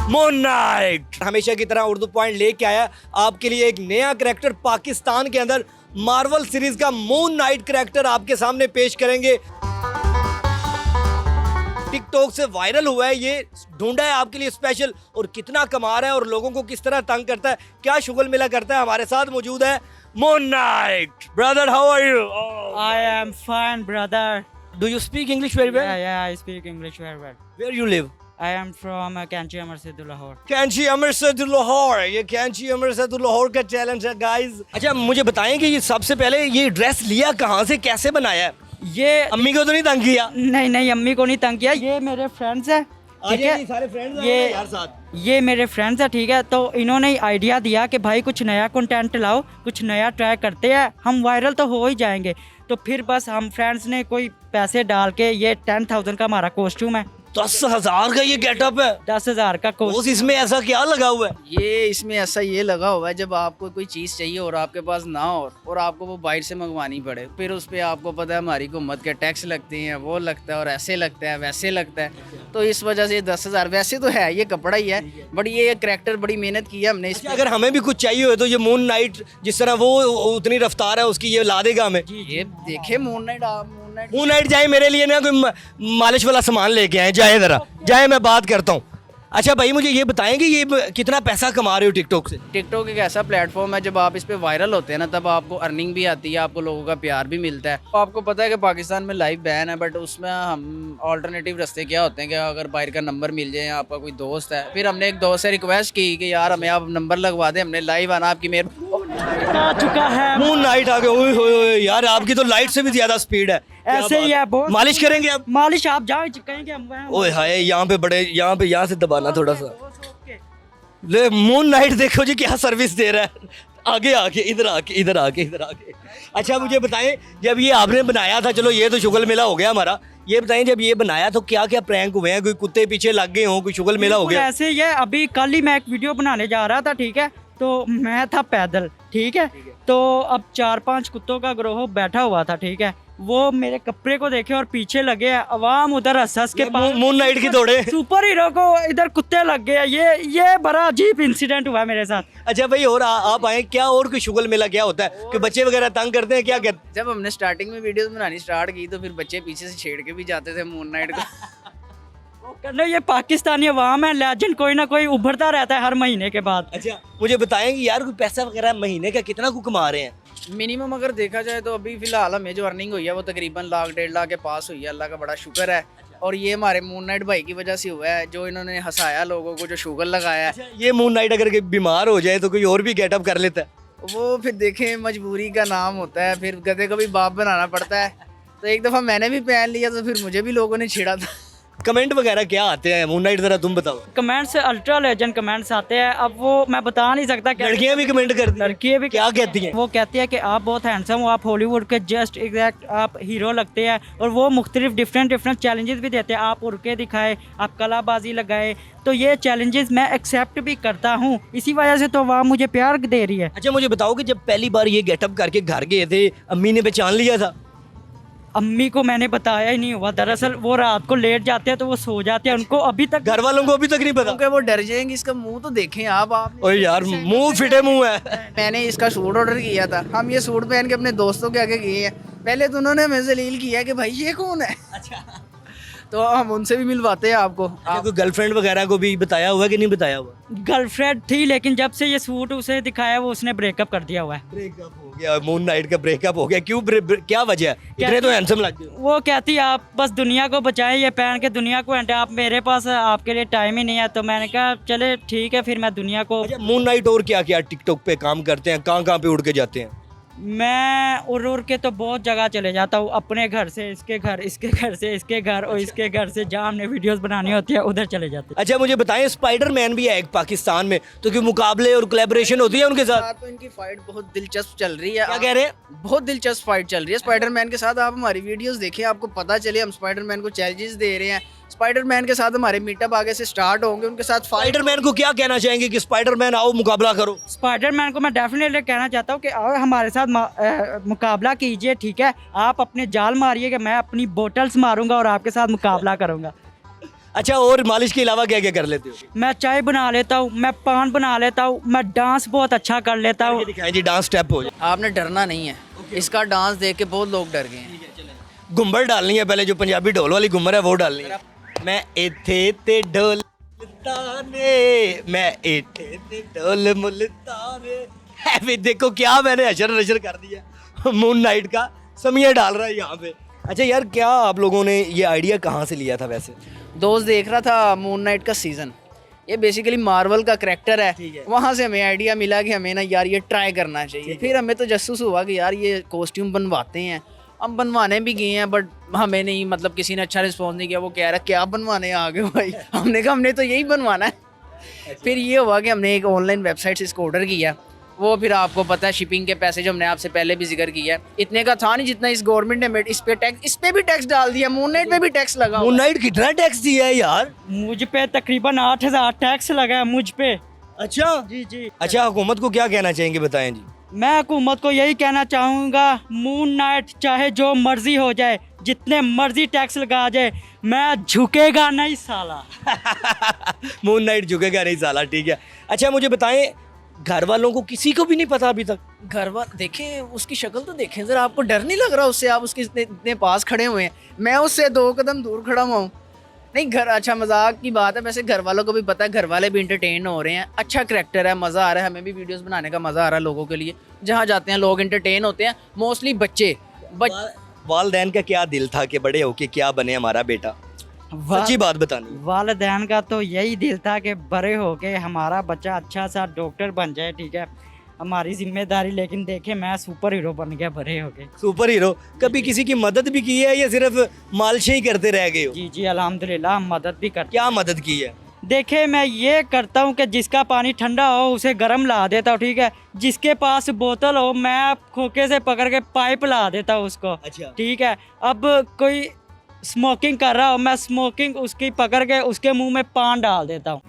Moon night हमेशा की तरह उर्दू पॉइंट लेके आया आपके लिए एक नया करैक्टर पाकिस्तान के अंदर मार्वल सीरीज का मून नाइट करैक्टर आपके सामने पेश करेंगे। टिकटॉक से वायरल हुआ है, ये ढूंढा है आपके लिए स्पेशल और कितना कमा रहा है और लोगों को किस तरह तंग करता है, क्या शुगल मिला करता है। हमारे साथ मौजूद है moon night. Brother how are you? I am fine, brother. Do you speak English very well? Yeah, I speak English very well. Where you live? I am from Kanchi Amarsidul Lahore. कैंची अमृतसर लाहौर। ये कैंची अमृतसर लाहौर का challenge है guys. अच्छा मुझे बताएं कि ये सबसे पहले ये ड्रेस लिया कहाँ से, कैसे बनाया है? ये अम्मी को तो नहीं तंग किया? नहीं अम्मी को नहीं तंग किया। ये मेरे फ्रेंड्स हैं, ठीक है। सारे फ्रेंड्स ये यार साथ। ये मेरे फ्रेंड्स हैं, ठीक है। तो इन्होंने आइडिया दिया कि भाई कुछ नया कंटेंट लाओ, कुछ नया ट्राई करते हैं, हम वायरल तो हो ही जाएंगे। तो फिर बस हम फ्रेंड्स ने कोई पैसे डाल के ये 10,000 का हमारा कॉस्ट्यूम है। 10,000 का ये गेटअप है? 10,000 का बोस इसमें ऐसा क्या लगा हुआ है? ये इसमें ऐसा ये लगा हुआ है, जब आपको कोई चीज़ चाहिए और आपके पास ना हो और आपको वो बाहर से मंगवानी पड़े, फिर उस पर आपको पता है हमारी हुकूमत के टैक्स लगते हैं, वो लगता है और ऐसे लगता है वैसे लगता है, तो इस वजह से 10,000 वैसे तो है, ये कपड़ा ही है, बट ये करैक्टर बड़ी मेहनत की है हमने इस अच्छा, अगर हमें भी कुछ चाहिए हो तो ये मून नाइट जिस तरह वो उतनी रफ्तार है उसकी ये ला देगा हमें? ये देखे मून नाइट मून नाइट जाए मेरे लिए ना कोई मालिश वाला सामान लेके आए, जाए जरा जाए, मैं बात करता हूँ। अच्छा भाई मुझे ये बताएं कि ये कितना पैसा कमा रहे हो टिकटॉक से? टिकटॉक एक ऐसा प्लेटफॉर्म है, जब आप इस पे वायरल होते हैं ना, तब आपको अर्निंग भी आती है, आपको लोगों का प्यार भी मिलता है। तो आपको पता है कि पाकिस्तान में लाइव बैन है, बट उसमें हम ऑल्टरनेटिव रास्ते क्या होते हैं कि अगर बाहर का नंबर मिल जाए, आपका कोई दोस्त है, फिर हमने एक दोस्त से रिक्वेस्ट की कि यार हमें आप नंबर लगवा दें, हमने लाइव आना, आपकी मेहरबानी। आ चुका है मून नाइट आ गए। ओए होए होए यार, आपकी तो लाइट से भी ज्यादा स्पीड है। ऐसे ही है बहुत। मालिश करेंगे आप? मालिश आप जाओ कहेंगे हम। ओए हाय, यहाँ पे बड़े, यहाँ से दबाना थोड़ा सा। ले मून नाइट देखो जी क्या सर्विस दे रहा है, आगे आके इधर आके। अच्छा मुझे बताएं, जब ये आपने बनाया था, चलो ये तो शुगल मेला हो गया हमारा, ये बताएं जब ये बनाया तो क्या क्या प्रैंक हुए हैं? कोई कुत्ते पीछे लग गए हों, कोई शुगल मेला हो गया? ऐसे ही है। अभी कल ही मैं एक वीडियो बनाने जा रहा था, ठीक है, तो मैं था पैदल, ठीक है, तो अब 4-5 कुत्तों का ग्रोह बैठा हुआ था, ठीक है, वो मेरे कपड़े को देखे और पीछे लगे, अवाम उधर हंस के मून नाइट की दौड़े। सुपर हीरो को इधर कुत्ते लग गए। ये बड़ा अजीब इंसिडेंट हुआ मेरे साथ। अच्छा भाई, और आप आए क्या, और कोई शुगल मेला क्या होता है कि बच्चे वगैरह तंग करते हैं, क्या कहते हैं? जब हमने स्टार्टिंग में वीडियोस बनानी स्टार्ट की, तो फिर बच्चे पीछे से छेड़ के भी जाते थे मून नाइट को। करना, ये पाकिस्तानी अवाम है, लेजेंड कोई ना कोई उभरता रहता है हर महीने के बाद। अच्छा मुझे बताएं कि यार कोई पैसा वगैरह महीने का कितना को कमा रहे हैं? मिनिमम अगर देखा जाए तो अभी फिलहाल हमें जो अर्निंग हुई है वो तकरीबन 1,00,000-1,50,000 के पास हुई है, अल्लाह का बड़ा शुक्र है। और ये हमारे मून नाइट भाई की वजह से हुआ है, जो इन्होंने हंसाया लोगों को, जो शुगर लगाया है। अच्छा, ये मून नाइट अगर कोई बीमार हो जाए तो कोई और भी गेटअप कर लेता है? वो फिर देखें, मजबूरी का नाम होता है, फिर गधे को भी बाप बनाना पड़ता है। तो एक दफ़ा मैंने भी पहन लिया, तो फिर मुझे भी लोगों ने छेड़ा था। कमेंट वगैरह क्या आते हैं मून नाइट, जरा तुम बताओ। कमेंट्स अल्ट्रा लेजेंड कमेंट्स आते हैं, अब वो मैं बता नहीं सकता। लड़कियां भी कमेंट करती हैं? लड़कियां भी क्या कहती हैं? वो कहती है कि आप बहुत हैंडसम हो, आप हॉलीवुड के जस्ट एग्जैक्ट आप हीरो लगते हैं, और वो मुख्तलिफ डिफरेंट चैलेंजेस भी देते हैं। आप उड़ के दिखाए, आप कलाबाजी लगाए, तो ये चैलेंजेस मैं एक्सेप्ट भी करता हूँ, इसी वजह से तो वह मुझे प्यार दे रही है। अच्छा मुझे बताओ कि जब पहली बार ये गेटअप करके घर गए थे, अम्मी ने पहचान लिया था? अम्मी को मैंने बताया ही नहीं हुआ, दरअसल वो रात को लेट जाते हैं तो वो सो जाते हैं, उनको अभी तक, घर वालों को अभी तक नहीं पता? क्योंकि वो डर जाएंगे। इसका मुंह तो देखें आप। ओए यार, मुंह फिटे मुंह है। मैंने इसका सूट ऑर्डर किया था, हम ये सूट पहन के अपने दोस्तों के आगे गए हैं। पहले तो उन्होंने हमें जलील किया कि भाई ये कौन है। अच्छा, तो हम उनसे भी मिलवाते हैं आपको। कोई गर्लफ्रेंड वगैरह को भी बताया हुआ कि नहीं बताया हुआ? गर्लफ्रेंड थी, लेकिन जब से ये सूट उसे दिखाया वो उसने ब्रेकअप कर दिया हुआ है। ब्रेकअप हो गया, मून नाइट का ब्रेकअप हो गया। क्यों, क्या वजह है? इतने तो हैंडसम लगते हो। वो कहती है आप बस दुनिया को बचाएं, ये पहन के दुनिया को एंड आप मेरे पास आपके लिए टाइम ही नहीं है। तो मैंने कहा चले ठीक है, फिर मैं दुनिया को। अच्छा मून नाइट और क्या क्या टिकटॉक पे काम करते हैं, कहाँ कहाँ पे उड़ के जाते हैं? मैं उड़ के तो बहुत जगह चले जाता हूँ, अपने घर से इसके घर, इसके घर से इसके घर, और इसके घर से जहाँ हमने वीडियोस बनानी होती है उधर चले जाते हैं। अच्छा मुझे बताएं, स्पाइडरमैन भी है एक पाकिस्तान में, तो क्यों मुकाबले और कोलैबोरेशन होती है उनके साथ? तो इनकी फाइट बहुत दिलचस्प चल रही है। क्या कह रहे हैं? बहुत दिलचस्प फाइट चल रही है स्पाइडरमैन के साथ। आप हमारी वीडियोस देखिए, आपको पता चले हम स्पाइडरमैन को चैलेंजेस दे रहे हैं। स्पाइडरमैन के साथ हमारे मीटअप आगे से स्टार्ट होंगे, उनके साथ स्पाइडरमैन को क्या कहना चाहेंगे कि स्पाइडरमैन आओ मुकाबला करो? स्पाइडरमैन को मैं डेफिनेटली कहना चाहता हूँ कि आओ हमारे साथ मुकाबला कीजिए, ठीक है। आप अपने जाल मारिए कि मैं अपनी बोटल्स मारूंगा और आपके साथ मुकाबला करूंगा। अच्छा, और मालिश के अलावा क्या क्या कर लेते हो? मैं चाय बना लेता हूँ, मैं पान बना लेता हूँ, मैं डांस बहुत अच्छा कर लेता हूँ। ये दिखाएं जी, डांस स्टेप हो जाए। आपने डरना नहीं है, इसका डांस देख के बहुत लोग डर गए हैं। घुम्बर डालनी है पहले, जो पंजाबी ढोल वाली घुम्बर है वो डालनी है। मैं इथे ते ढोल मुल्ताने, मैं इथे ते ढोल मुल्ताने। है भी, देखो क्या मैंने अशर नशर कर दिया। मून नाइट का समिया डाल रहा है यहाँ पे। अच्छा यार, क्या आप लोगों ने ये आइडिया कहाँ से लिया था वैसे? दोस्त देख रहा था मून नाइट का सीज़न, ये बेसिकली मार्वल का करैक्टर ठीक है। है, वहाँ से हमें आइडिया मिला कि हमें ना यार ये ट्राई करना चाहिए। फिर हमें तो जसूस हुआ कि यार ये कॉस्ट्यूम बनवाते हैं। हम बनवाने भी गए हैं, बट हमें नहीं, मतलब किसी ने अच्छा रिस्पॉन्स नहीं किया। वो कह रहा क्या बनवाने आ गए भाई। हमने कहा हमने तो यही बनवाना है। फिर ये हुआ कि हमने एक ऑनलाइन वेबसाइट से इसको ऑर्डर किया। वो फिर आपको पता है शिपिंग के पैसे जो हमने आपसे पहले भी जिक्र किया है, इतने का था नहीं जितना इस गवर्नमेंट ने इस पे टैक्स, इस पे भी टैक्स डाल दिया, मून नाइट पे भी टैक्स लगा हुआ मून है। नाइट कितना टैक्स दिया है यार? मुझ पे तकरीबन 8,000 टैक्स लगा है मुझ पे। अच्छा जी जी। अच्छा, हुकूमत को क्या कहना चाहेंगे, बताएं जी। मैं हुकूमत को यही कहना चाहूँगा, मून नाइट चाहे जो मर्जी हो जाए, जितने मर्जी टैक्स लगा जाए, मैं झुकेगा नहीं साला। मून नाइट झुकेगा नहीं साला, ठीक है। अच्छा मुझे बताएं, घर वालों को किसी को भी नहीं पता अभी तक? घर वाले देखें, उसकी शक्ल तो देखें जरा, आपको डर नहीं लग रहा उससे? आप उसके इतने इतने पास खड़े हुए हैं, मैं उससे 2 कदम दूर खड़ा हुआ हूँ। नहीं घर, अच्छा मजाक की बात है, वैसे घर वालों को भी पता है, घर वाले भी इंटरटेन हो रहे हैं, अच्छा करैक्टर है, मज़ा आ रहा है, हमें भी वीडियोस बनाने का मज़ा आ रहा है लोगों के लिए। जहाँ जाते हैं लोग इंटरटेन होते हैं, मोस्टली बच्चे। वालदैन का क्या दिल था कि बड़े होके क्या बने हमारा बेटा? सच्ची बात बतानी। वालिदैन का तो यही दिल था कि बड़े हो के हमारा बच्चा अच्छा सा डॉक्टर बन जाए, ठीक है, हमारी जिम्मेदारी। लेकिन देखे मैं सुपर हीरो बन गया बड़े हो के। Super hero? कभी किसी की मदद भी की है या सिर्फ मालशे ही करते रह गए हो? जी जी अल्हम्दुलिल्लाह, हम मदद भी करते। क्या मदद की है? देखे मैं ये करता हूँ कि जिसका पानी ठंडा हो उसे गर्म ला देता हूँ, ठीक है, जिसके पास बोतल हो मैं खोखे से पकड़ के पाइप ला देता हूँ उसको, अच्छा। ठीक है। अब कोई स्मोकिंग कर रहा हो, मैं स्मोकिंग उसकी पकड़ के उसके मुंह में पान डाल देता हूँ।